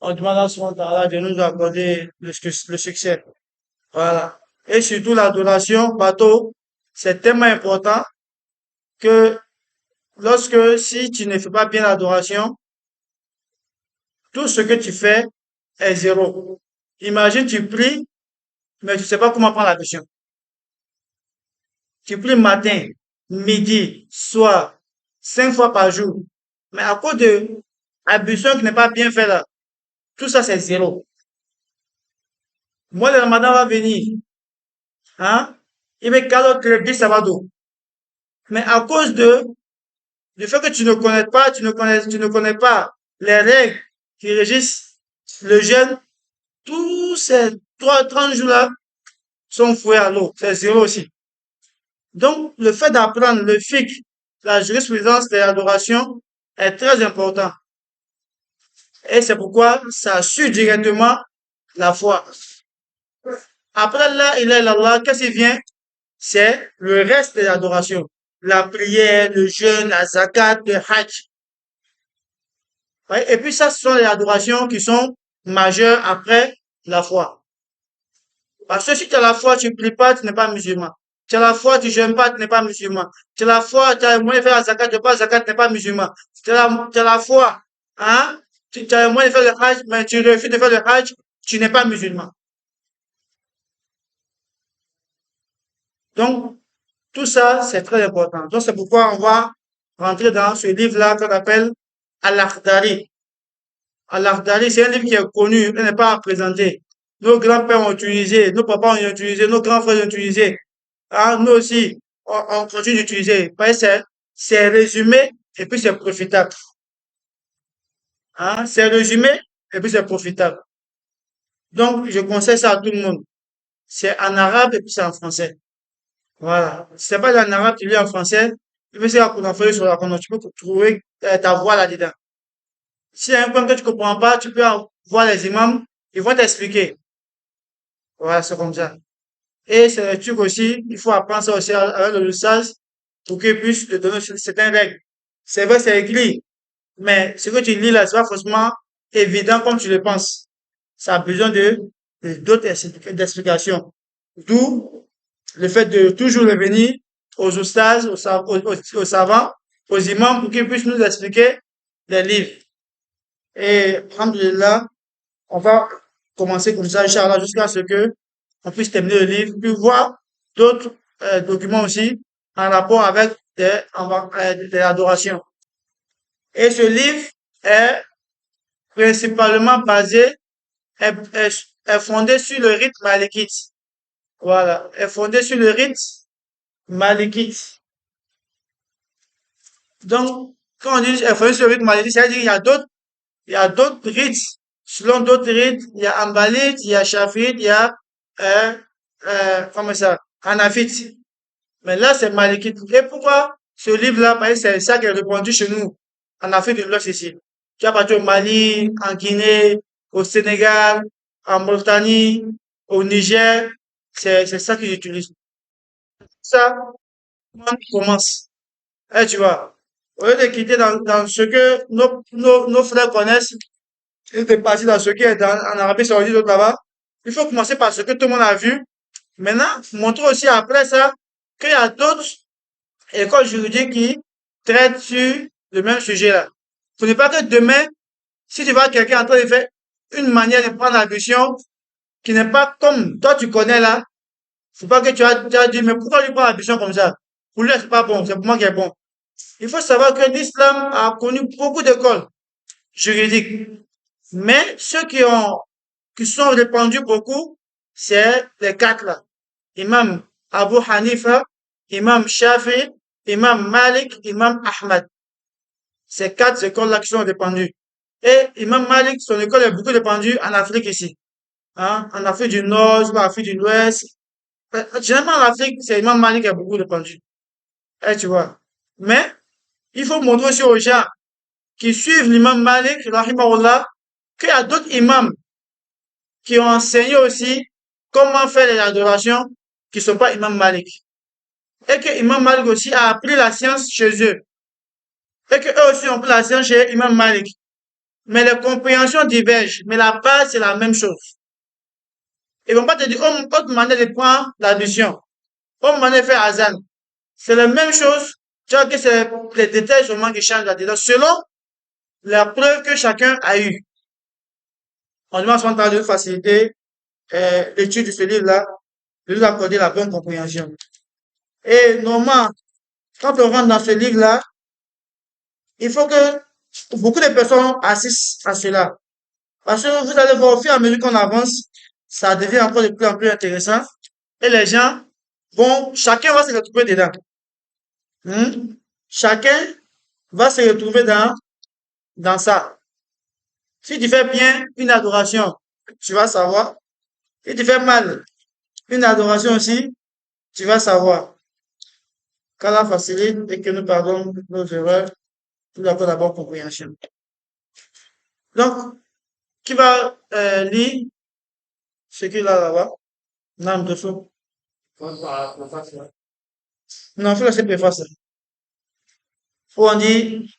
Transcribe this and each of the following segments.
On demande à son Allah de nous accorder le succès. Voilà. Et surtout l'adoration, bateau, c'est tellement important que si tu ne fais pas bien l'adoration, tout ce que tu fais est zéro. Imagine, tu pries, mais tu sais pas comment prendre l'attention. Tu pries matin, midi, soir, 5 fois par jour. Mais à cause de l'ablution qui n'est pas bien faite là, tout ça c'est zéro. Moi, le ramadan va venir, hein, il me calote le 10 sabado. Mais à cause du fait que tu ne connais pas les règles qui régissent le jeûne, tous ces 30 jours-là sont foués à l'eau. C'est zéro aussi. Donc, le fait d'apprendre le fiqh, la jurisprudence de l'adoration est très important. Et c'est pourquoi ça assure directement la foi. Après là, il est Allah, qu'est-ce qui vient? C'est le reste de l'adoration. La prière, le jeûne, la zakat, le hajj. Ouais, et puis ça, ce sont les adorations qui sont majeures après la foi. Parce que si tu as la foi, tu pries pas, tu n'es pas musulman. Tu as la foi, tu jeûnes pas, tu n'es pas musulman. Tu as la foi, tu as le moyen de faire la zakat, tu n'es pas zakat, tu n'es pas musulman. Tu as la foi, hein, tu as le moyen de faire le hajj, mais tu refuses de faire le hajj, tu n'es pas musulman. Donc, tout ça, c'est très important. Donc, c'est pourquoi on va rentrer dans ce livre-là qu'on appelle Al-Akhdari. Al-Akhdari, c'est un livre qui est connu, il n'est pas à présenter. Nos grands-pères ont utilisé, nos papas ont utilisé, nos grands frères ont utilisé. Ah, nous aussi, on continue d'utiliser. Parce que c'est résumé et puis c'est profitable. Hein, c'est résumé et puis c'est profitable. Donc, je conseille ça à tout le monde. C'est en arabe et puis c'est en français. Voilà. Si c'est pas en arabe, tu lis en français, tu peux essayer d'apprendre sur la connexion, tu peux trouver ta voix là-dedans. S'il y a un point que tu comprends pas, tu peux voir les imams, ils vont t'expliquer. Voilà, c'est comme ça. Et c'est le truc aussi, il faut apprendre ça aussi avec le sage pour qu'il puisse te donner certaines règles. C'est vrai, c'est écrit, mais ce que tu lis là, c'est pas forcément évident comme tu le penses. Ça a besoin d'autres d'explications. D'où le fait de toujours revenir aux ostages, aux savants, aux imams pour qu'ils puissent nous expliquer les livres. Et, alhamdulillah, on va commencer comme ça, Inch'Allah, jusqu'à ce que on puisse terminer le livre, puis voir d'autres documents aussi en rapport avec de l'adoration. Et ce livre est principalement est fondé sur le rite malikite. Voilà, est fondé sur le rite malikite. Donc, quand on dit est fondé sur le rite malikite, c'est-à-dire il y a d'autres rites. Selon d'autres rites, il y a Hanbalite, il y a Shafite, il y a, euh, comment ça, Hanafite. Mais là, c'est Malikite. Et pourquoi ce livre-là, parce que c'est ça qui est répandu chez nous, en Afrique de l'Ouest ici. Tu vas partir au Mali, en Guinée, au Sénégal, en Mauritanie, au Niger. C'est ça qu'ils utilisent. Ça, on commence. Eh, tu vois, au lieu de quitter dans ce que nos frères connaissent, et de partir dans ce qui est en Arabie Saoudite, d'autres là-bas, il faut commencer par ce que tout le monde a vu. Maintenant, montrer aussi après ça qu'il y a d'autres école juridique qui traite sur le même sujet-là. Ce n'est pas que demain, si tu vois quelqu'un en train de faire une manière de prendre la question qui n'est pas comme toi tu connais là, c'est pas que tu as dit, mais pourquoi lui prend la question comme ça? Pour lui, c'est pas bon, c'est pour moi qui est bon. Il faut savoir que l'islam a connu beaucoup d'écoles juridiques. Mais ceux qui sont répandus beaucoup, c'est les quatre là. Imam Abu Hanifa, Imam Shafi, Imam Malik, Imam Ahmad. Ces quatre écoles-là qui sont répandues. Et Imam Malik, son école est beaucoup répandue en Afrique ici. Hein? En Afrique du Nord, en Afrique du l'Ouest. Généralement, en Afrique, c'est Imam Malik qui est beaucoup répandu. Eh, tu vois. Mais, il faut montrer aussi aux gens qui suivent l'imam Malik, rahimahullah, qu'il y a d'autres imams qui ont enseigné aussi comment faire les adorations qui ne sont pas imam Malik. Et que imam Malik aussi a appris la science chez eux. Et que eux aussi ont pris la science chez imam Malik. Mais les compréhensions divergent. Mais la base, c'est la même chose. Ils vont pas te dire, oh, autre manière de prendre l'addition. Autre manière de faire Azan. C'est la même chose. Tu vois que c'est les détails seulement qui changent là-dedans. Selon la preuve que chacun a eue. On demande son temps de faciliter l'étude de ce livre-là, de nous accorder la bonne compréhension. Et normalement, quand on rentre dans ce livre-là, il faut que beaucoup de personnes assistent à cela. Parce que vous allez voir, au fur et à mesure qu'on avance, ça devient encore de plus en plus intéressant. Et les gens vont, chacun va se retrouver dedans. Hmm? Chacun va se retrouver dans ça. Si tu fais bien une adoration, tu vas savoir. Si tu fais mal une adoration aussi, tu vas savoir. Qu'Allah facilite et que nous pardonnons nos erreurs, tout d'abord la bonne compréhension. Donc, qui va lire ce qu'il a là-bas? Non, de fou. Non, faut laisser préface. Faut on dit,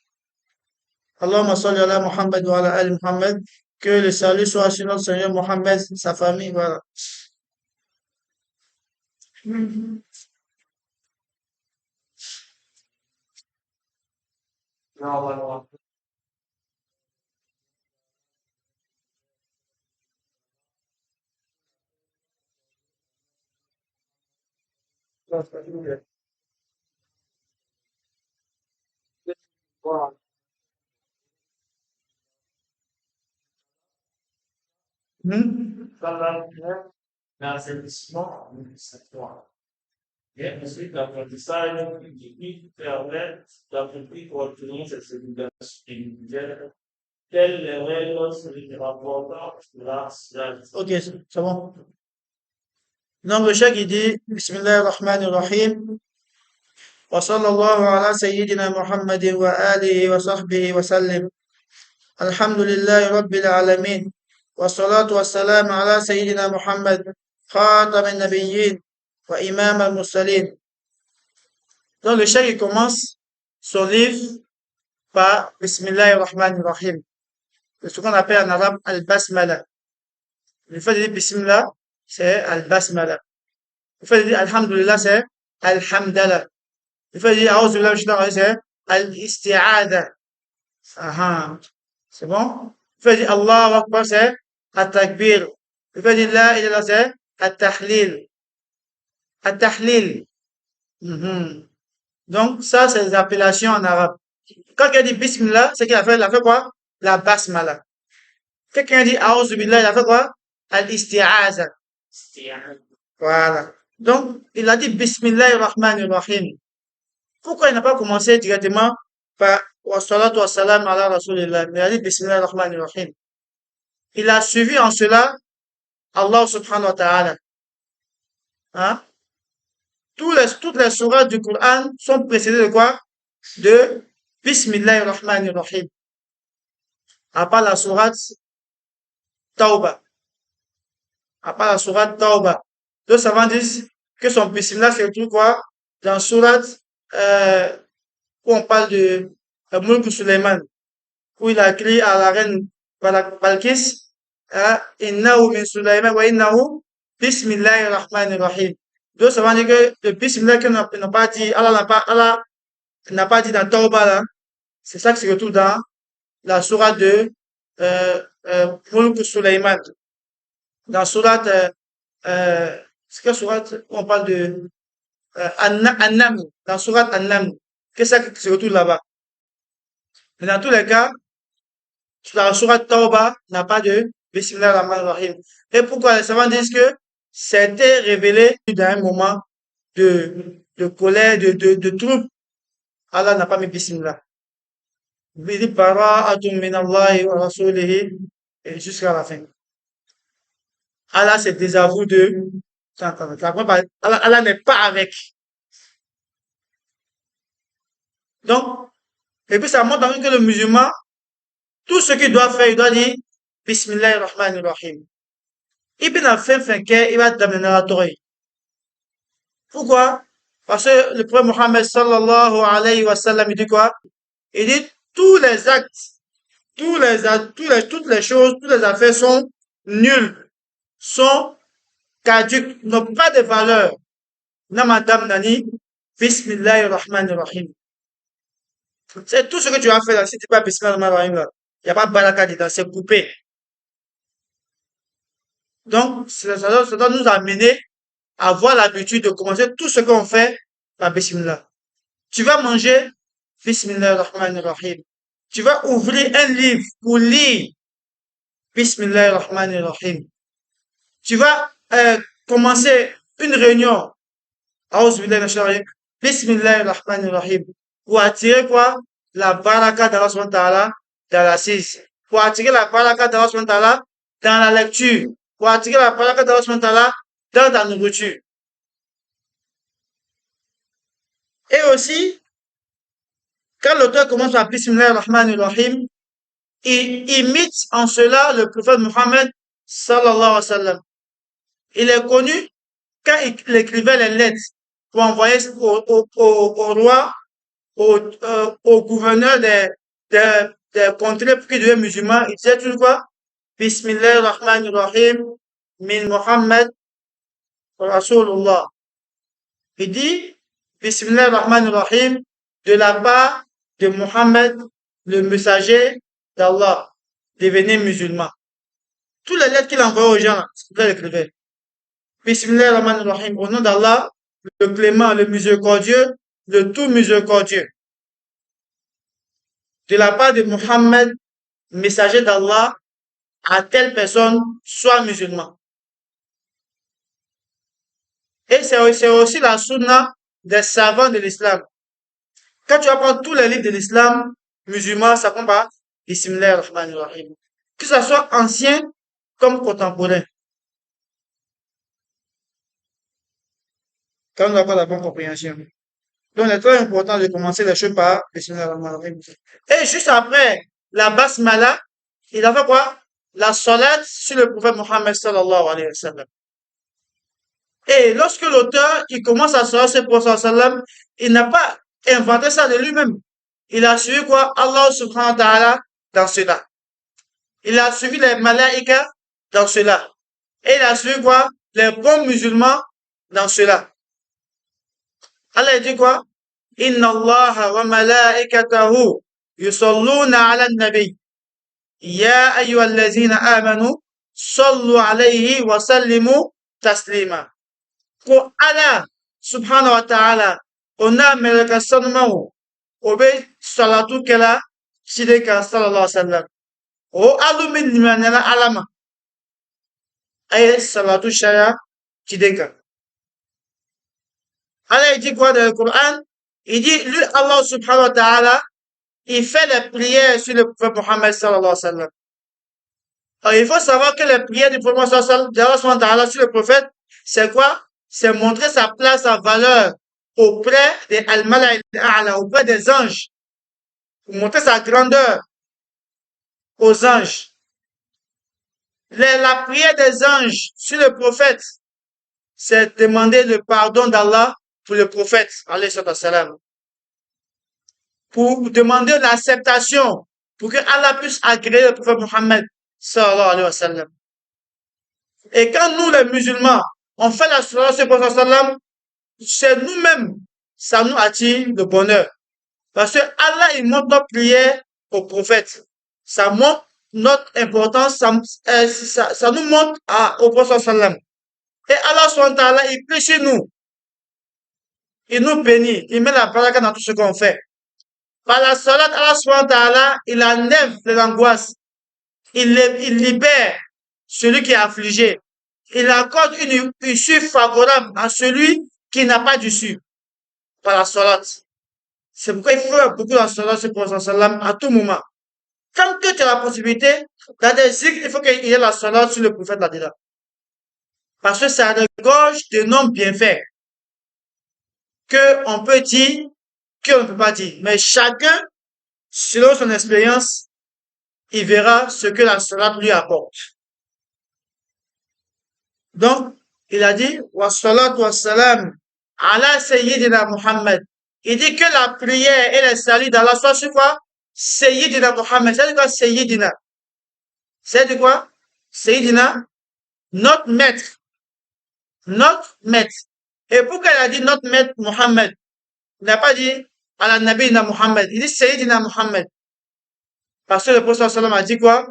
Allahumma salli ala Muhammad wa ala ali Muhammad, que le salut soit sur notre Seigneur Mohammed, sa famille, voilà. Hmm? Et ensuite, l'apprentissage qui permet d'appliquer correctement cette ségrégation individuelle. Quelles les règles sur les rapports la Ok, c'est bon. Donc, le cheikh, il dit, Bismillah ar-Rahman ar-Rahim, wa sallallahu ala sayyidina Muhammadin wa alihi wa sahbihi wa sallim. Alhamdulillahi rabbil alamin. Wa salatu wa salam ala sayyidina Muhammad, khatam al-nabiyyin wa imam al-mursalin. Donc, le cheikh, il commence son livre par Bismillah ar-Rahman ar-Rahim. C'est ce qu'on appelle en arabe al-Basmala. Le fait de dire Bismillah, c'est al-Basmala. Le fait de dire Alhamdulillah, c'est Alhamdallah. Le fait de dire A'udhu billahi minash shaitanir rajim, c'est Al-Isti'adha. Ah, c'est bon? Le fait de dire Allahu Akbar, c'est At-Takbir. Le fait de dire La ilaha illallah, c'est At-Tahlil. At-Tahlil. Mhm. Donc, ça, c'est les appellations en arabe. Quand quelqu'un dit Bismillah, c'est il a fait quoi? La basmala. Quelqu'un dit A'udhu billah, il a fait quoi? Al-Isti'aza. Voilà. Donc, il a dit Bismillahir Rahmanir Rahim. Pourquoi il n'a pas commencé directement par wa salatu wa salam ala Rasulillah, mais il a dit Bismillahir Rahmanir Rahim. Il a suivi en cela Allah subhanahu wa ta'ala. Hein? Toutes les sourates du Coran sont précédées de quoi? De Bismillahir Rahmanir Rahim. À part la sourate Tauba. À part la sourate Tauba. Deux savants disent que son Bismillah c'est tout quoi? Dans sourate euh, où on parle de Mulk Suleiman, où il a écrit à la reine Balkis, hein, Innahu min Suleiman wa innahu Bismillahir Rahmanir Rahim. Donc, ça veut dire que le Bismillah qu'il n'a pas dit, Allah n'a pas dit dans Tauba, là, c'est ça qui se retrouve dans la sourate de Mulk Suleiman. Dans sourate, c'est quelle sourate où on parle de An-Naml, dans sourate An-Naml. Qu'est-ce qui se retrouve là-bas? Mais dans tous les cas, la sourate Tauba n'a pas de Bismillah ar-Rahman ar-Rahim. Et pourquoi les savants disent que c'était révélé dans un moment de colère, de trouble. Allah n'a pas mis Bismillah. Il dit Bara'atun min Allahi wa rasulihi et jusqu'à la fin. Allah se désavoue de Allah n'est pas avec. Donc, et puis ça montre que le musulman, tout ce qu'il doit faire, il doit dire Bismillah ar-Rahman ar-Rahim. Ibn al-Finfinke, il va t'amener la Torah. Pourquoi? Parce que le prophète Mohammed sallallahu alayhi wa sallam, il dit quoi? Il dit tous les actes toutes les choses, toutes les affaires sont nulles, sont caduques, n'ont pas de valeur. Na madame Nani, Bismillahirrahmanirrahim. C'est tout ce que tu as fait là. Si tu n'es pas Bismillahirrahmanirrahim là, il n'y a pas de baraka dedans, c'est coupé. Donc, ça doit nous amener à avoir l'habitude de commencer tout ce qu'on fait par Bismillah. Tu vas manger, Bismillahirrahmanirrahim. Tu vas ouvrir un livre pour lire, Bismillahirrahmanirrahim. Tu vas commencer une réunion, Bismillahirrahmanirrahim. Pour attirer quoi? La baraka d'Allah subhanahu wa ta'ala dans l'assise. Pour attirer la baraka d'Allah subhanahu wa ta'ala dans la lecture. Pour attirer la baraka d'Allah subhanahu wa ta'ala dans ta nourriture. Et aussi, quand l'auteur commence par Bismillahirrahmanirrahim, il imite en cela le prophète Mohammed sallallahu alayhi wa sallam. Il est connu quand il écrivait les lettres pour envoyer au roi, au gouverneur des contrées pour qu'ils deviennent musulmans, il disait toujours quoi? Bismillahirrahmanirrahim min Muhammad Rasulullah. Il dit Bismillahirrahmanirrahim de la part de Muhammad, le messager d'Allah, devenez musulman. Toutes les lettres qu'il envoyait aux gens, c'est ce qu'il écrivait. Bismillahirrahmanirrahim, au nom d'Allah, le clément, le miséricordieux, le tout miséricordieux. De la part de Muhammad, messager d'Allah, à telle personne, soit musulman. Et c'est aussi la sunna des savants de l'islam. Quand tu apprends tous les livres de l'islam musulman, ça prend par Bismillahirrahmanirrahim. Que ce soit ancien comme contemporain. Quand on n'a pas la bonne compréhension. Donc, il est très important de commencer les choses par Bismillahirrahmanirrahim. Et juste après la basmala, il a fait quoi? La salat sur le prophète Mohammed sallallahu alayhi wa sallam. Et lorsque l'auteur, il commence à salat sur le prophète sallallahu alayhi wa sallam, il n'a pas inventé ça de lui-même. Il a suivi quoi? Allah subhanahu wa ta'ala dans cela. Il a suivi les malaïkas dans cela. Et il a suivi quoi? Les bons musulmans dans cela. Allah dit quoi? Inna Allah wa malaikatahu yusalluna ala nabi. Ya ayyuhallazina amanu sallu alayhi wa sallimu taslima. Pour Allah subhanahu wa ta'ala, on a meleka sanmahu. Obe salatu kela shideka sallallahu alayhi wa sallam. O alumin limanela alama. Aye salatu shaya shideka. Allah dit quoi dans le Coran? Il dit, lui, Allah subhanahu wa ta'ala, il fait les prières sur le prophète Mohammed sallallahu alayhi wa sallam. Alors, il faut savoir que les prières du prophète sallallahu alayhi wa ta'ala sur le prophète, c'est quoi? C'est montrer sa place, sa valeur auprès des al-mala'ila, auprès des anges. Pour montrer sa grandeur aux anges. La prière des anges sur le prophète, c'est demander le pardon d'Allah pour le prophète, alayhi salam. Pour demander l'acceptation, pour que Allah puisse agréer le prophète Mohammed, sallallahu alayhi wa sallam. Et quand nous, les musulmans, on fait la salat sur le prophète sallam, c'est nous-mêmes, ça nous attire le bonheur. Parce que Allah, il montre notre prière au prophète. Ça montre notre importance, ça nous montre au prophète sallam. Et Allah, subhanahu wa ta'ala, il prie sur nous. Il nous bénit, il met la baraka dans tout ce qu'on fait. Par la salat, Allah subhanahu wa ta'ala, il enlève les angoisses. Il libère celui qui est affligé. Il accorde une issue favorable à celui qui n'a pas d'issue. Par la salat. C'est pourquoi il faut faire beaucoup la salat sur le prophète sallam à tout moment. Quand tu as la possibilité, dans des zikr, il faut qu'il y ait la salat sur le prophète là-dedans. Parce que ça regorge de noms bienfaits. On peut dire, qu'on ne peut pas dire. Mais chacun, selon son expérience, il verra ce que la salat lui apporte. Donc, il a dit, wa salatu wa salam ala sayyidina Muhammad. Il dit que la prière et les saluts d'Allah soient sur quoi? Sayyidina Muhammad. C'est quoi Sayyidina? C'est quoi? Sayyidina, notre maître. Notre maître. Et pourquoi il a dit notre maître Muhammad? Il n'a pas dit ala Nabina Muhammad. Il dit Sayyidina Muhammad. Parce que le prophète sallam a dit quoi?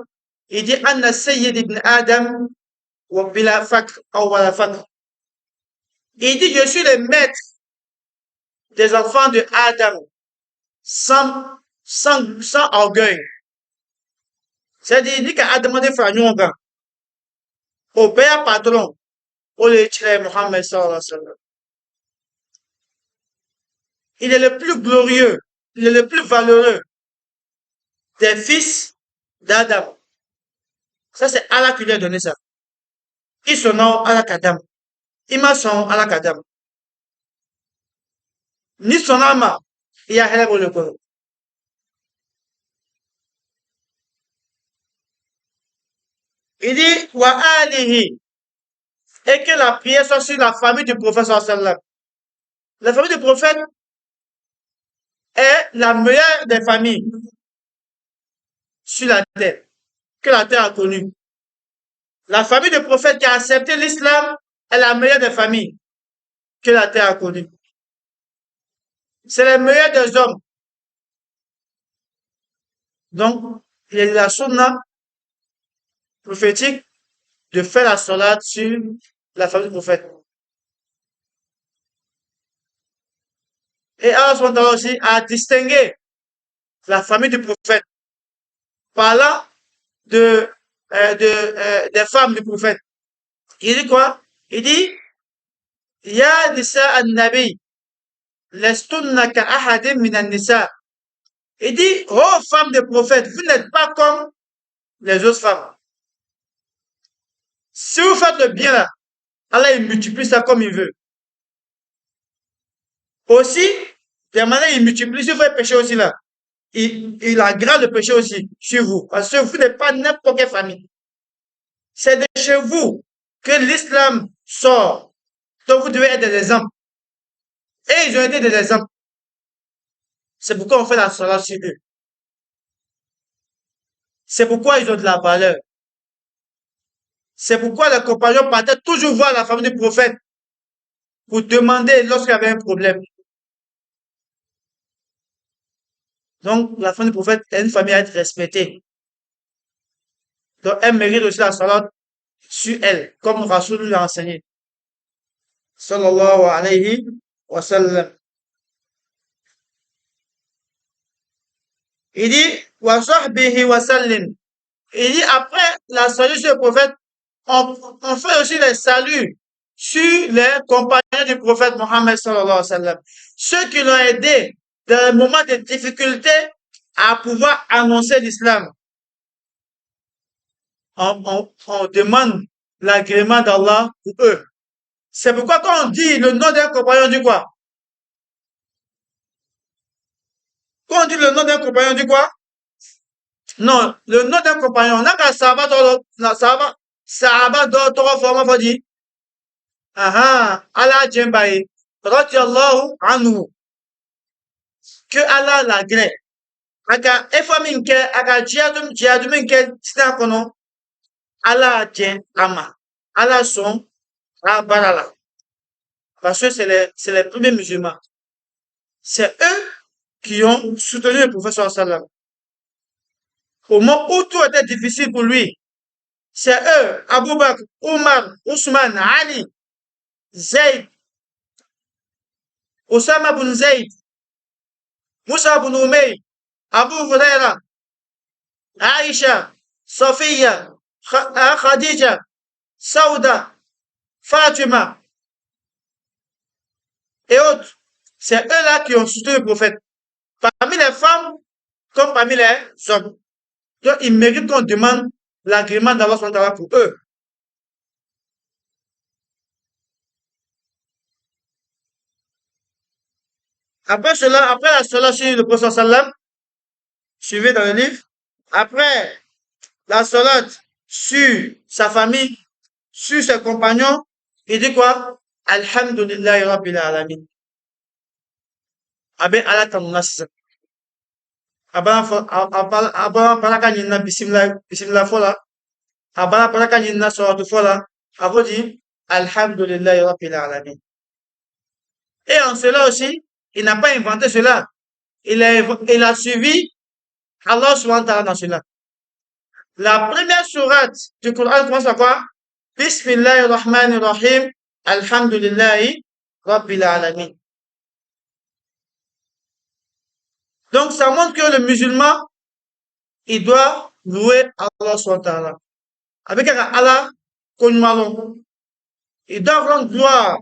Il dit Anna Sayyid ibn Adam wa bila fakr ou wala fakr. Il dit je suis le maître des enfants de Adam sans orgueil. C'est-à-dire, il dit qu'Adam a demandé frère Nyonga au père patron, au Léchre Mohammed sallallahu alayhi wa sallam. Il est le plus glorieux, il est le plus valeureux des fils d'Adam. Ça, c'est Allah qui lui a donné ça. Ils sont nom Allah Kadam. Ils m'a son Allah Kadam. Ni son âme, il y a Helebo le corps. Il dit, wa alihi, et que la prière soit sur la famille du prophète sallallahu alayhi wa sallam. La famille du prophète est la meilleure des familles sur la terre, que la terre a connue. La famille du prophète qui a accepté l'islam est la meilleure des familles que la terre a connue. C'est le meilleur des hommes. Donc, il y a la sunna prophétique de faire la salat sur la famille du prophète. Et Allah aussi a distingué la famille du prophète parlant des femmes du prophète. Il dit quoi? Il dit, Ya nisa an-nabi, lestunna ka ahadim min an-nisa. Il dit, oh femmes du prophète, vous n'êtes pas comme les autres femmes. Si vous faites le bien là, Allah il multiplie ça comme il veut. Aussi, de manière il multiplie, si vous faites péché aussi là, il aggrave le péché aussi sur vous. Parce que vous n'êtes pas n'importe quelle famille. C'est de chez vous que l'islam sort. Donc vous devez être des exemples. Et ils ont été des exemples. C'est pourquoi on fait la salat sur eux. C'est pourquoi ils ont de la valeur. C'est pourquoi les compagnons partaient toujours voir la famille du prophète pour demander lorsqu'il y avait un problème. Donc, la famille du prophète est une famille à être respectée. Donc, elle mérite aussi la salat sur elle, comme Rasoul l'a enseigné. Sallallahu alayhi wa sallam. Il dit, wa sahbihi wa sallim. Il dit, après la salut sur le prophète, on fait aussi les saluts sur les compagnons du prophète Mohammed sallallahu alayhi wa sallam. Ceux qui l'ont aidé dans les moments de difficulté à pouvoir annoncer l'islam. On demande l'agrément d'Allah pour eux. C'est pourquoi quand on dit le nom d'un compagnon, on dit quoi? Quand on dit le nom d'un compagnon, on dit quoi? Non, le nom d'un compagnon, on n'a qu'à sahaba d'autres formes, faut dire. Allah Djembaye, radiyallahu anhu. Que Allah l'agrée. Aka efaminke, aka jiaduminke, tina kono. Allah Djem ama. Allah son, barala. Parce que c'est les premiers musulmans. C'est eux qui ont soutenu le prophète sallallahu. Au moment où tout était difficile pour lui, c'est eux, Abu Bakr, Omar, Ousmane, Ali, Zayd, Osama bin Zayd, Moussa bin Umayr, Abu Huraira, Aïcha, Sophia, Khadija, Saouda, Fatima et autres. C'est eux-là qui ont soutenu le prophète. Parmi les femmes, comme parmi les hommes. Donc, ils méritent qu'on demande l'agrément d'Allah pour eux. Après cela, après la salat sur le prophète sallam, suivez dans le livre, après la salat sur sa famille, sur ses compagnons, il dit quoi? Alhamdulillahi Rabbil Alamin. Ah ben, Allah t'en a. abana baraka nyina bismillah fola, abana baraka nyina soratu fola, abo dit Alhamdulillahi Rabbil Alamin. Et en cela aussi, il n'a pas inventé cela. Il a suivi Allah subhanahu wa ta'ala dans cela. La première sourate du Coran commence par quoi? Bismillahir Rahmanir Rahim, Alhamdulillahi Rabbil Alamin. Donc, ça montre que le musulman, il doit louer Allah subhanahu wa ta'ala. Avec Allah, il doit rendre gloire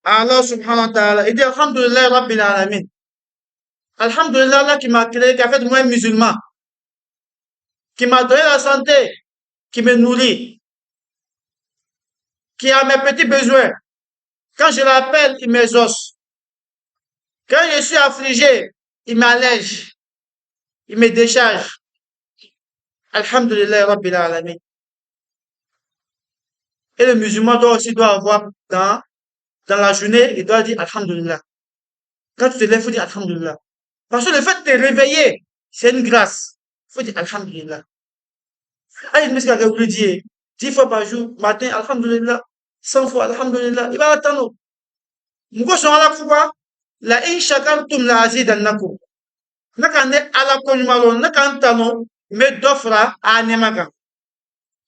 à Allah subhanahu wa ta'ala. Il dit Alhamdulillah Rabbil Alamin. Alhamdulillah, Allah qui m'a créé, qui a fait de moi un musulman, qui m'a donné la santé, qui me nourrit, qui a mes petits besoins. Quand je l'appelle, il m'exauce. Quand je suis affligé, il m'allège, il me décharge. Alhamdulillah Rabbil Alamin. Et le musulman doit avoir dans la journée, il doit dire Alhamdulillah. Quand tu te lèves, il faut dire Alhamdulillah. Parce que le fait de te réveiller, c'est une grâce. Il faut dire Alhamdulillah. Ah, il me dit qu'il a dire 10 fois par jour, matin, Alhamdulillah, 100 fois, Alhamdulillah. Il va attendre. Mouko son ala fuba, la in shakartum la azidannakum. Nakane ala konumalo, nakantano, me dofra a nemakan.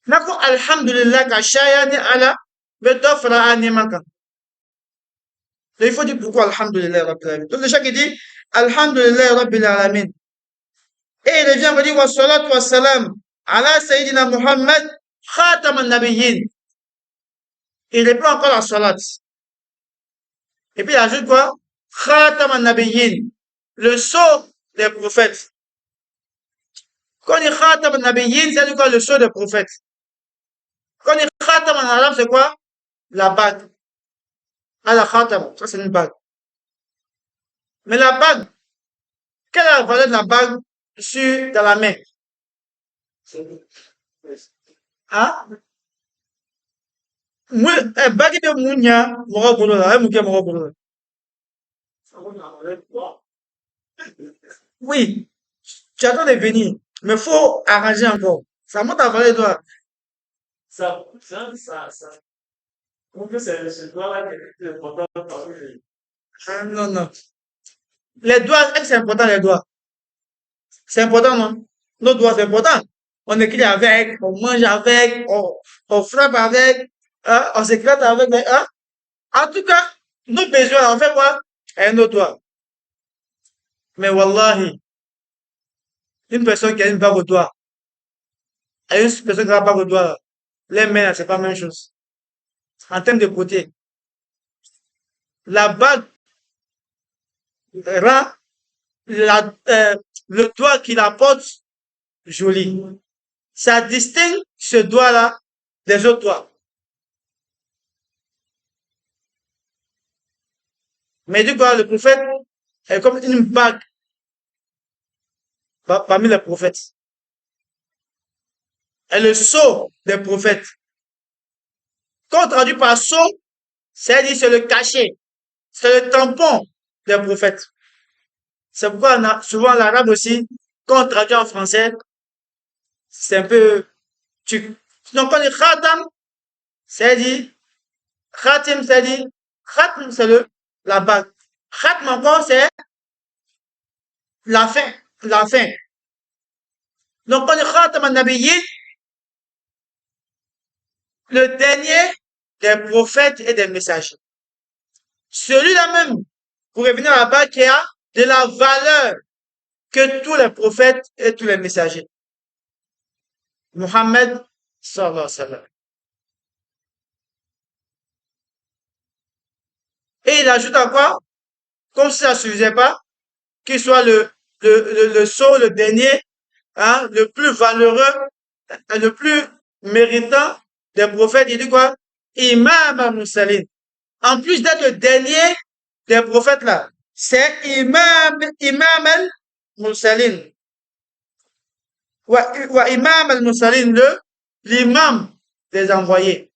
Nako Alhamdulillah ka shaya ni ala, me dofra a nemakan. Il faut dire pourquoi Alhamdulillah Rabbil Alamin. Donc, le chef qui dit Alhamdulillah Rabbil Alamin. Et il revient, il dit wa salatu wa salam ala Sayyidina Muhammad khatam al-nabiyyin. Il reprend encore la salat. Et puis il ajoute quoi? Khatam al-nabiyyin. Le sceau des prophètes. Quand il dit khatam al-nabiyyin, c'est quoi le sceau des prophètes? Quand il dit khatam al-arabe, c'est quoi? La bague. Ah, la khatam, ça c'est une bague. Mais la bague, quelle est la valeur de la bague dans la main? Hein? Bague de mounia, mora bolo la, moukia mora bolo la. Oui, tu attends de venir, mais faut arranger encore. Ça monte à valeur de toi. Ça. En plus, c'est ce doigt-là qui est important parce que Ah, non, non. Les doigts, est-ce que c'est important les doigts? C'est important, non? Nos doigts, c'est important. On écrit avec, on mange avec, on frappe avec, hein, on s'éclate avec, hein? En tout cas, nos besoins, on fait quoi? Avec nos doigts. Mais wallahi, une personne qui a une bague au doigt, et une personne qui n'a pas au doigt, les mains, c'est pas la même chose. En termes de beauté, la bague rend le doigt qu'il apporte joli. Ça distingue ce doigt-là des autres doigts. Mais du coup, le prophète est comme une bague parmi les prophètes. Et le sceau des prophètes. Quand on traduit par sceau, c'est-à-dire c'est le cachet, c'est le tampon des prophètes. C'est pourquoi souvent l'arabe aussi, quand on traduit en français, c'est un peu, donc quand on dit khatam, c'est-à-dire, khatim, c'est-à-dire, khatam, c'est la bague. Khatam encore, c'est la fin, la fin. Donc quand on dit khatam an-nabiyyin, le dernier des prophètes et des messagers. Celui-là même, pour revenir à la bague, qui a de la valeur que tous les prophètes et tous les messagers. Muhammad sallallahu alayhi wa sallam. Et il ajoute encore, comme si ça ne suffisait pas, qu'il soit le sceau, le dernier, hein, le plus valeureux, le plus méritant des prophètes. Il dit quoi? Imam al-Mursalin. En plus d'être le dernier des prophètes là, c'est Imam al-Mursalin. Wa Imam al-Mursalin, l'imam des envoyés.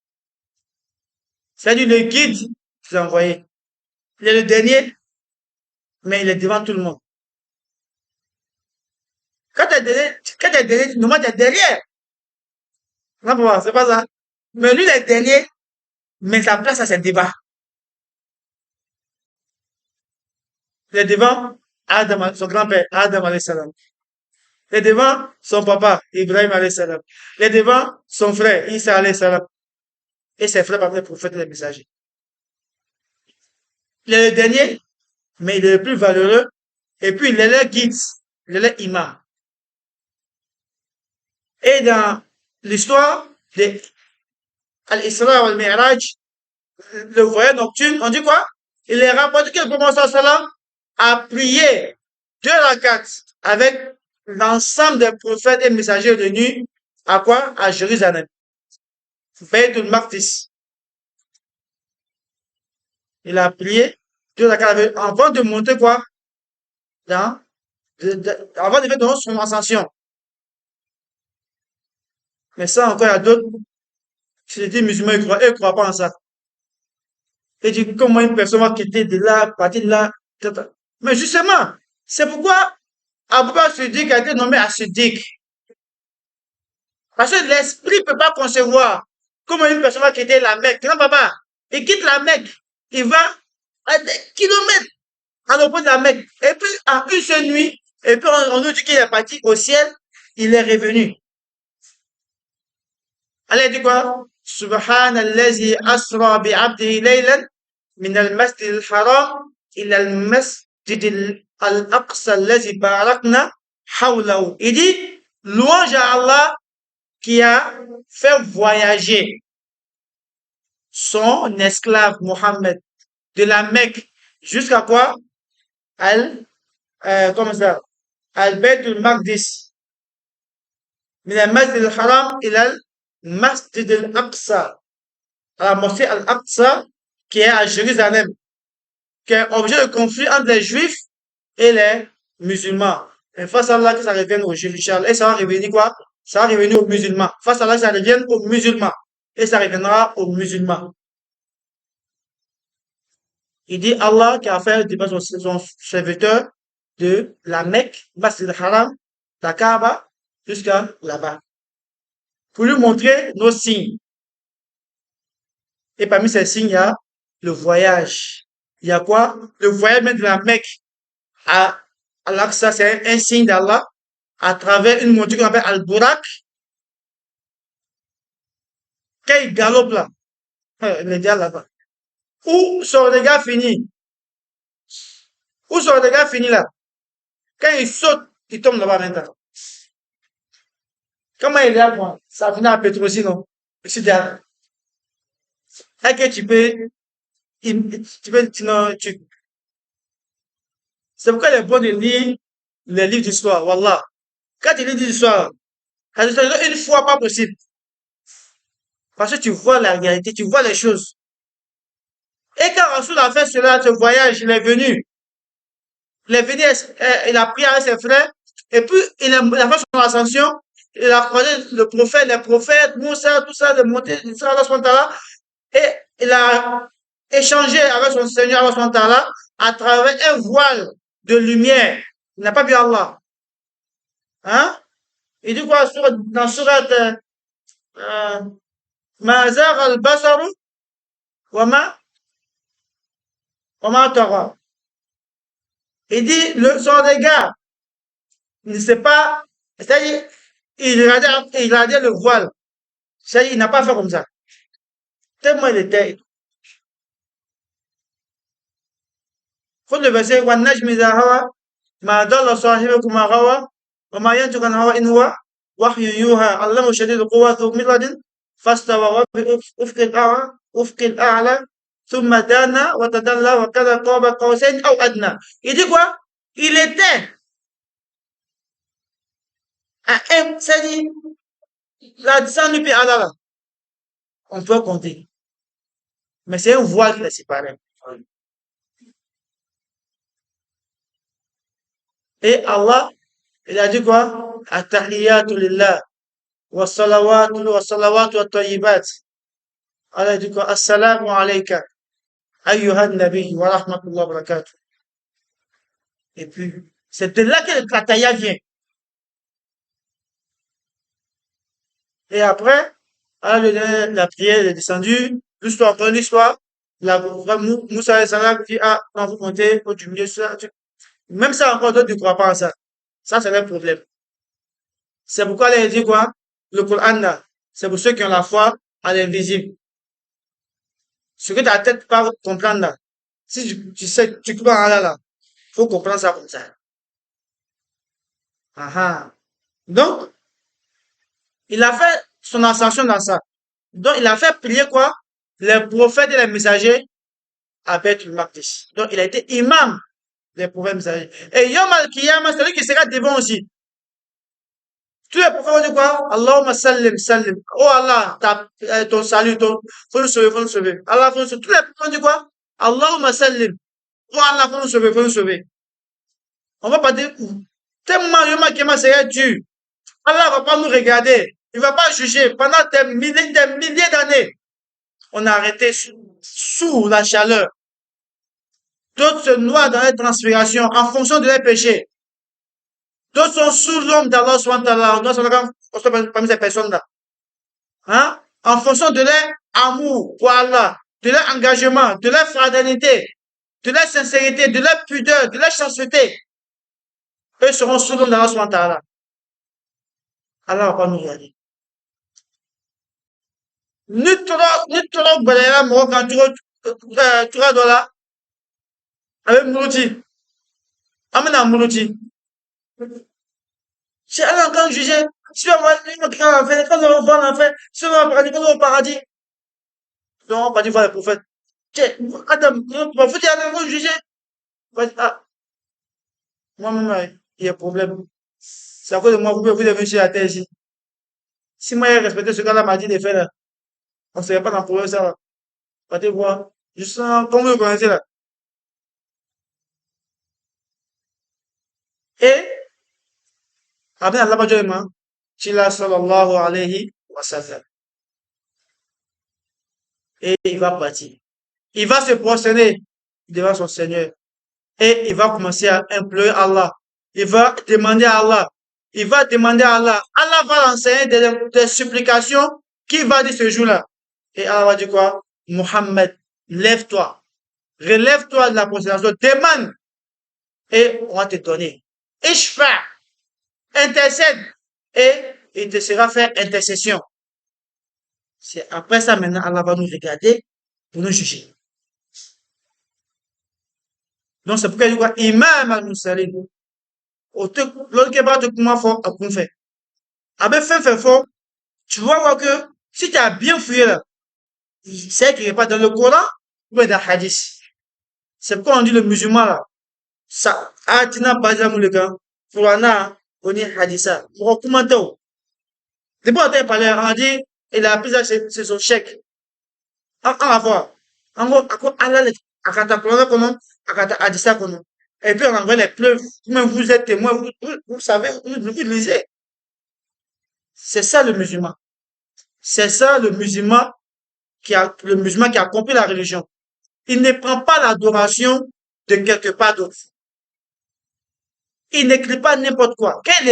C'est-à-dire le guide des envoyés. Il est le dernier, mais il est devant tout le monde. Quand tu es dernier, normalement, tu es derrière. Non, papa, c'est pas ça. Mais lui, il est dernier, mais sa place, c'est devant. Il est devant Adam, son grand-père, Adam alayhi salam. Il est devant son papa, Ibrahim alayhi salam. Il est devant son frère, Isa alayhi salam. Et ses frères parmi les prophètes et les messagers. Il est le dernier, mais il est le plus valeureux. Et puis, il est leur guide, il est leur imam. Et dans l'histoire de Al-Isra wal-Mi'raj, le voyage nocturne, on dit quoi? Il est rapporté que le prophète sallam a prié 2 rakats avec l'ensemble des prophètes et messagers de nuit. À quoi? À Jérusalem. Baytul Maqdis. Il a prié 2 rakats avant de monter quoi? Dans, avant de faire dans son ascension. Mais ça encore, il y a d'autres, si je dis musulmans, ils ne croient pas en ça. Et dit comment une personne va quitter de là, partir de là. Mais justement, c'est pourquoi Abou Bakr Siddiq a été nommé à Siddiq. Parce que l'esprit ne peut pas concevoir comment une personne va quitter la Mecque. Non, papa, il quitte la Mecque. Il va à des kilomètres à l'opposé de la Mecque. Et puis, en une seule nuit, et puis on nous dit qu'il est parti au ciel, il est revenu. Allah dit quoi? Subhanallazi asra bi abdihi laylan min al-masjid al-haram ila al-masjid al-aqsa allazi barakna hawlahu. Il dit, louange à Allah qui a fait voyager son esclave Mohammed de la Mecque jusqu'à quoi? Comment ça? Al-Bayt al-Maqdis. Min al-Masjid al-Haram ila al-Masjid al-Aqsa. À la mosquée Al-Aqsa qui est à Jérusalem, qui est objet de conflit entre les Juifs et les musulmans. Et face à Allah que ça revienne aux Juifs, et ça va revenir quoi? Ça va revenir aux musulmans. Face à Allah que ça revienne aux musulmans. Et ça reviendra aux musulmans. Il dit Allah qui a fait de son serviteur de la Mecque, Masjid al-Haram, la Kaaba, jusqu'à là-bas. Pour lui montrer nos signes. Et parmi ces signes, il y a le voyage. Il y a quoi? Le voyage même de la Mecque à Al-Aqsa, c'est un signe d'Allah à travers une monture qu'on appelle Al-Burak. Quand il galope là, il est déjà là-bas. Où son regard finit? Où son regard finit là? Quand il saute, il tombe là-bas maintenant. Comment il est là, quoi? Ça finit à Petrosi, non? C'est déjà. Est-ce que non, c'est pourquoi il est bon de lire les livres d'histoire, wallah. Quand tu lis l'histoire, une fois pas possible. Parce que tu vois la réalité, tu vois les choses. Et quand Rasoul a fait cela, ce voyage, il est venu. Il est venu, il a prié avec ses frères. Et puis, il a fait son ascension. Il a croisé le prophète, les prophètes, Moussa, tout ça, de monter, et il a échangé avec son Seigneur, avec son Tala, à travers un voile de lumière. Il n'a pas vu Allah. Hein? Il dit quoi dans surat Ma zagha al-basaru wa ma tara. Il dit son regard il ne sait pas, c'est-à-dire il regardait le voile. C'est-à-dire il n'a pas fait comme ça. Tellement il était. Faut le verset wa najmi idha hawa ma dalla sahibukum ma ghawa wa ma yantiqu an hawa in huwa wahyu yuha allama shadidul quwwa dhu mirradin fastawa ufq al-a'la thumma dana wa tadalla wa kada qaba qawsayn aw adna. Il dit quoi? Il était à un, c'est-à-dire la distance du pays Allah là, on peut compter. Mais c'est un voile qui les séparait. Et Allah, il a dit quoi? At-tahiyyatu lillah wa salawatu wa tayyibat. Allah a dit quoi? Assalamu alayka ayyuhan nabi wa rahmatullahi wa barakatuh. Et puis, c'est de là que le kataya vient. Et après, la prière est descendue, l'histoire, après l'histoire, Moussa et Salah dit, ah, quand vous comptez, faut diminuer ça. Même ça encore, d'autres ne croient pas en ça. Ça, c'est leur problème. C'est pourquoi elle dit quoi? Le Coran, là, c'est pour ceux qui ont la foi à l'invisible. Ce que ta tête pas comprendre, là. Si tu sais, tu crois en Allah, là, faut comprendre ça comme ça. Ah, ah. Donc, il a fait son ascension dans ça. Donc, il a fait prier quoi? Les prophètes et les messagers à Beth Maqdis. Donc, il a été imam des prophètes et messagers. Et Yom Al-Qiyamah, c'est lui qui sera devant aussi. Tous les prophètes vont dire quoi? Allahumma sallim, sallim. Oh Allah, ton salut, faut nous sauver, faut nous sauver. Allah, faut nous sauver. Tous les prophètes vont dire quoi? Allahumma sallim. Oh Allah, faut nous sauver, faut nous sauver. On va pas dire, tellement Yom Al-Qiyamah sera dur. Allah va pas nous regarder. Il va pas juger. Pendant des milliers d'années, on a arrêté sous la chaleur. D'autres se noient dans les transpirations en fonction de leurs péchés. D'autres sont sous l'ombre d'Allah SWT. On doit se parmi ces personnes-là. Hein? En fonction de leur amour pour Allah, de leur engagement, de leur fraternité, de leur sincérité, de leur pudeur, de leur chasteté. Eux seront sous l'ombre d'Allah SWT. Allah va pas nous regarder. Nutro Balera Morgan Tura Dola avec Mourouti. Amena Mourouti. C'est Allah encore jugé. Si on va en enfer, quand on va en enfer, si on va au paradis, quand on va au paradis. Donc on va pas dire voir les prophètes. Tiens, Adam, on faut dire Adam, on va juger. Ah, moi-même, il y a un problème. C'est à cause de moi, vous devez venir sur la terre ici. Si moi, j'ai respecté ce gars-là m'a dit de faire là, on ne serait pas dans le problème, ça va. Partez voir. Je sens, comme vous le connaissez là. Et, après Allah Majorima, Chila sallallahu alayhi wa sallam. Et il va partir. Il va se prosterner devant son Seigneur. Et il va commencer à implorer Allah. Il va demander à Allah. Il va demander à Allah. Allah va l'enseigner des supplications qu'il va dire ce jour-là. Et Allah va dire quoi? Mohammed, lève-toi. Relève-toi de la prosternation. Demande. Et on va te donner. Ishfa. Intercède. Et il te sera fait intercession. C'est après ça maintenant, Allah va nous regarder pour nous juger. Donc c'est pourquoi il dit quoi? Imam al-Musalin. L'autre qui va te comment fort à qu'on fait. Avec fait fort, tu vas voir que si tu as bien fouillé là, c'est qu'il n'est pas dans le Coran ou dans le hadith. C'est pourquoi on dit le musulman là. Ça, atina baja mulika, Qurana, on est haditha. Pour commenter. C'est pas en parler, on dit, il a pris ça, c'est son chèque. En avoir. En gros, Allah, akata Qurana comment, akata haditha comment. Et puis on envoie les preuves. Même vous êtes témoin, vous savez, vous lisez. C'est ça le musulman. C'est ça le musulman le musulman qui a compris la religion. Il ne prend pas l'adoration de quelque part d'autre. Il n'écrit pas n'importe quoi. Quand il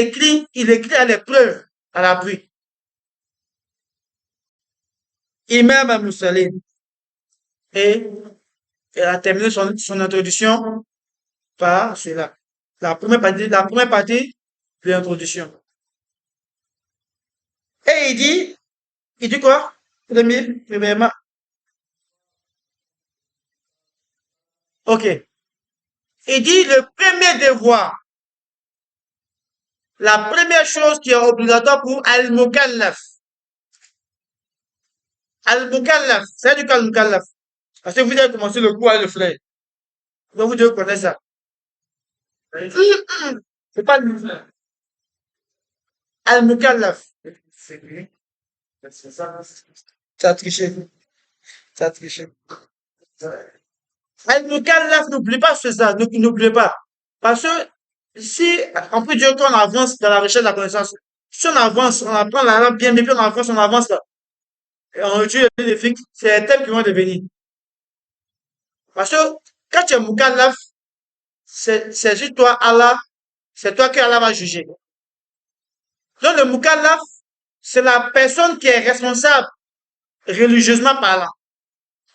écrit à l'épreuve, à l'appui. Imam al-Musallim. Et il a terminé son introduction par cela. La première partie de l'introduction. Et il dit quoi? Premièrement. Ok. Il dit le premier devoir. La première chose qui est obligatoire pour Al-Mukallaf. Al-Mukallaf. C'est du Al-Mukallaf. Parce que vous avez commencé le cours avec le frère. Donc vous devez connaître ça. C'est pas le frère. Al-Mukallaf. C'est ça. Ça a triché. Ça a triché. Al-Mukallaf, n'oublie pas ça. N'oublie pas. Parce que si on peut dire qu'on avance dans la recherche de la connaissance, si on avance, on apprend la langue bien, mais puis on avance là. Et on étudie les fixes, c'est les thèmes qui vont devenir. Parce que quand tu es Mukallaf, c'est juste toi, Allah, c'est toi que Allah va juger. Donc le Mukallaf, c'est la personne qui est responsable religieusement parlant.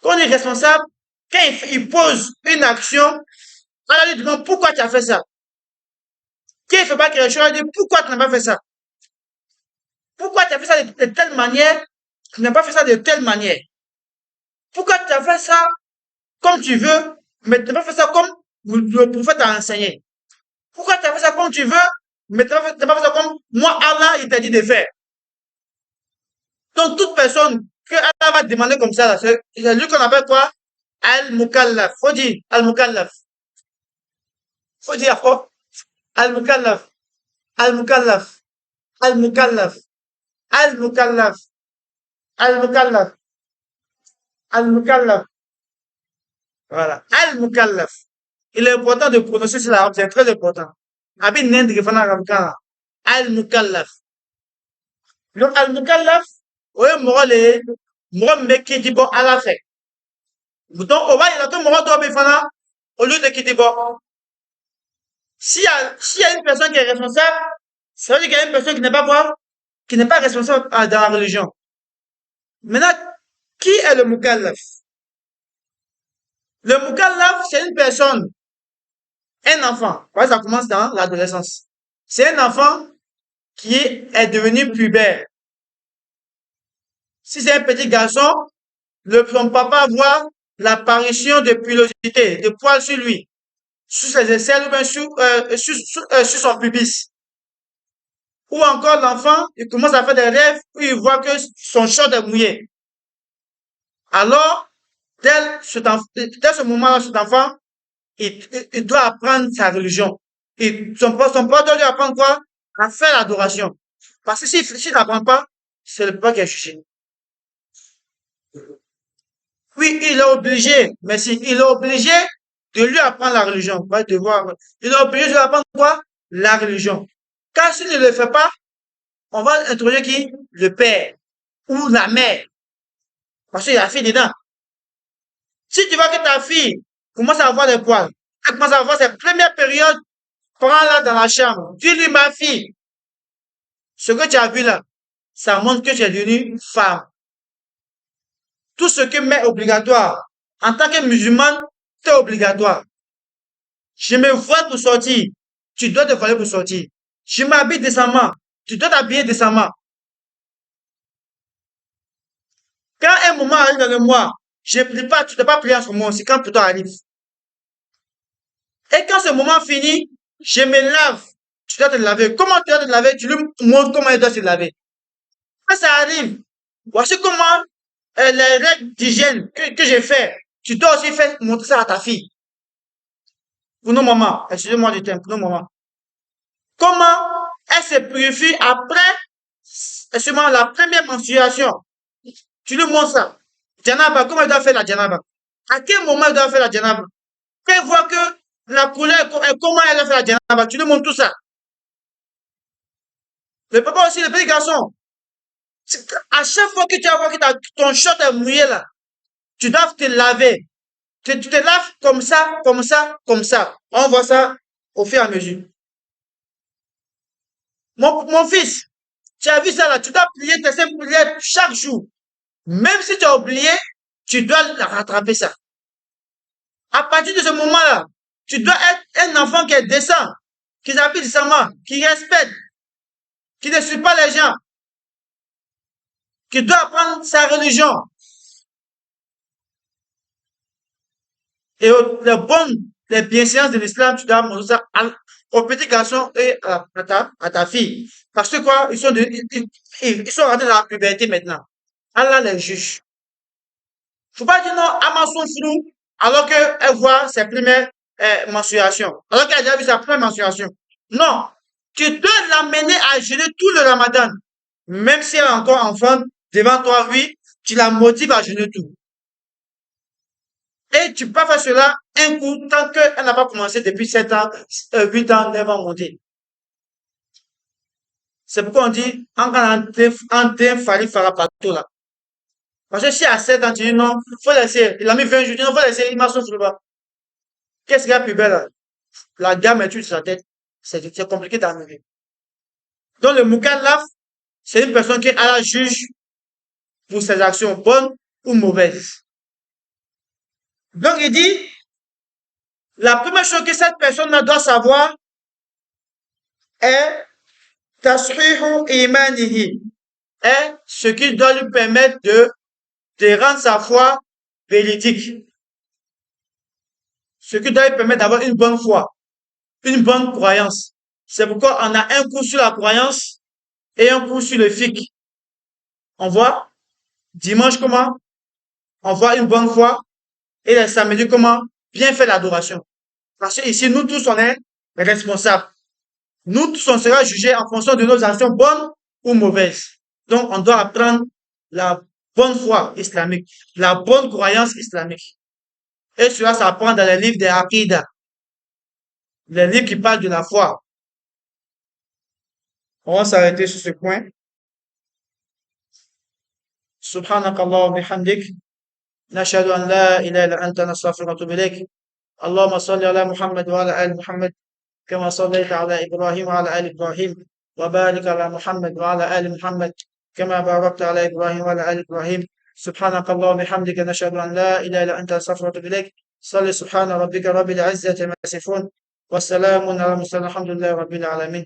Quand on est responsable, quand il pose une action, on lui demande pourquoi tu as fait ça. Quand il ne fait pas quelque chose, on lui dit pourquoi tu n'as pas fait ça. Pourquoi tu as fait ça de telle manière, tu n'as pas fait ça de telle manière. Pourquoi tu as fait ça comme tu veux, mais tu n'as pas fait ça comme le prophète a enseigné. Pourquoi tu as fait ça comme tu veux, mais tu n'as pas fait ça comme moi, Allah, il t'a dit de faire. Donc, toute personne que Allah va demander comme ça, c'est lui qu'on appelle quoi? Al-Mukallaf. Faut dire Al-Mukallaf. Faut dire quoi? Al-Mukallaf. Al-Mukallaf. Al-Mukallaf. Al-Mukallaf. Al-Mukallaf. Al-Mukallaf. Voilà. Al-Mukallaf. Il est important de prononcer cela, c'est très important. Abi nende ke fana arabuka. Al-Mukallaf. Donc, Al-Mukallaf, oui, moi, moi, me qui dit bon, à la fin. Donc, on va, il a tout le monde doit fana, au lieu de quitter bon. S'il y a une personne qui est responsable, ça veut dire qu'il y a une personne qui n'est pas quoi? Qui n'est pas responsable dans la religion. Maintenant, qui est le Mukallaf? Le Mukallaf, c'est une personne, un enfant. Ouais, ça commence dans l'adolescence. C'est un enfant qui est devenu pubère. Si c'est un petit garçon, son papa voit l'apparition de pilosité, de poils sur lui, sur ses aisselles ou bien sur son pubis. Ou encore l'enfant, il commence à faire des rêves où il voit que son short est mouillé. Alors, dès ce moment-là, cet enfant, il doit apprendre sa religion. Son père doit lui apprendre quoi? À faire l'adoration. Parce que s'il n'apprend pas, c'est le père qui est jugé. Oui, il est obligé, merci, il est obligé de lui apprendre la religion. Pas devoir. Il est obligé de lui apprendre quoi? La religion. Car s'il ne le fait pas, on va introduire qui? Le père ou la mère. Parce qu'il y a la fille dedans. Si tu vois que ta fille commence à avoir des poils, elle commence à avoir ses premières périodes, prends-la dans la chambre. Dis-lui, ma fille, ce que tu as vu là, ça montre que tu es devenue femme. Tout ce qui m'est obligatoire, en tant que musulmane, c'est obligatoire. Je me vois pour sortir, tu dois te voiler pour sortir. Je m'habille décemment, tu dois t'habiller décemment. Quand un moment arrive dans le mois, je ne prie pas, tu ne dois pas prier en ce moment, c'est quand tout arrive. Et quand ce moment finit, je me lave. Tu dois te laver. Comment tu dois te laver? Tu lui montres comment il doit se laver. Quand ça arrive, voici comment les règles d'hygiène que j'ai fait. Tu dois aussi faire montrer ça à ta fille. Pour nos mamans, excusez-moi du terme, pour nos mamans. Comment elle se purifie après, excusez-moi, la première menstruation. Tu lui montres ça. Janaba, comment elle doit faire la janaba? À quel moment elle doit faire la janaba? Quand elle voit que la couleur, comment elle doit faire la janaba, tu lui montres tout ça. Le papa aussi, le petit garçon. À chaque fois que tu vas voir que ton short est mouillé là, tu dois te laver. Tu te laves comme ça, comme ça, comme ça. On voit ça au fur et à mesure. Mon fils, tu as vu ça là, tu dois plier tes 5 prières chaque jour. Même si tu as oublié, tu dois rattraper ça. À partir de ce moment-là, tu dois être un enfant qui est décent, qui s'habille décemment, qui respecte, qui ne suit pas les gens, qui doit apprendre sa religion. Et les bienséances de l'islam, tu dois montrer ça aux petits garçons et à ta fille. Parce que quoi, ils sont rentrés dans la puberté maintenant. Allah les juge. Faut pas dire non à ma son flou, alors qu'elle voit ses premières menstruations. Alors qu'elle a déjà vu sa première menstruation. Non. Tu dois l'amener à jeûner tout le ramadan. Même si elle est encore enfant, devant toi, oui, tu la motives à jeûner tout. Et tu peux pas faire cela un coup tant qu'elle n'a pas commencé depuis 7 ans, 8 ans, 9 ans monter. C'est pourquoi on dit, en fali fara partout là. Parce que si à 7 ans, tu dis non, faut laisser, il a mis 20 jours, tu dis non, faut laisser, il m'a soufflé pas. Qu'est-ce qu'il y a plus belle là? La gamme est toute sa tête. C'est compliqué d'arriver. Donc le mukallaf, C'est une personne qui Allah juge pour ses actions bonnes ou mauvaises. Donc il dit, la première chose que cette personne doit savoir est tashihu imanihi, est ce qui doit lui permettre de rendre sa foi véridique. Ce qui doit lui permettre d'avoir une bonne foi, une bonne croyance. C'est pourquoi on a un cours sur la croyance et un cours sur le fiqh. On voit dimanche comment on voit une bonne foi et le samedi comment bien faire l'adoration. Parce que ici, nous tous, on est responsables. Nous tous, on sera jugés en fonction de nos actions bonnes ou mauvaises. Donc, on doit apprendre la bonne foi islamique, la bonne croyance islamique. Et cela s'apprend dans les livres des Aqidah, les livres qui parlent de la foi. On va s'arrêter sur ce point. Subhanakallah wa bihamdik. نشهد أن لا إله إلا أنت نستغفرك ونتوب إليك اللهم صل على محمد وعلى آل محمد كما صليت على إبراهيم وعلى آل إبراهيم وبارك على محمد وعلى آل محمد كما باركت على إبراهيم وعلى آل إبراهيم سبحانك اللهم وبحمدك نشهد أن لا إله إلا أنت نستغفرك ونتوب إليك صل سبحان ربك رب العزة عما يصفون والسلام على المرسلين الحمد لله رب العالمين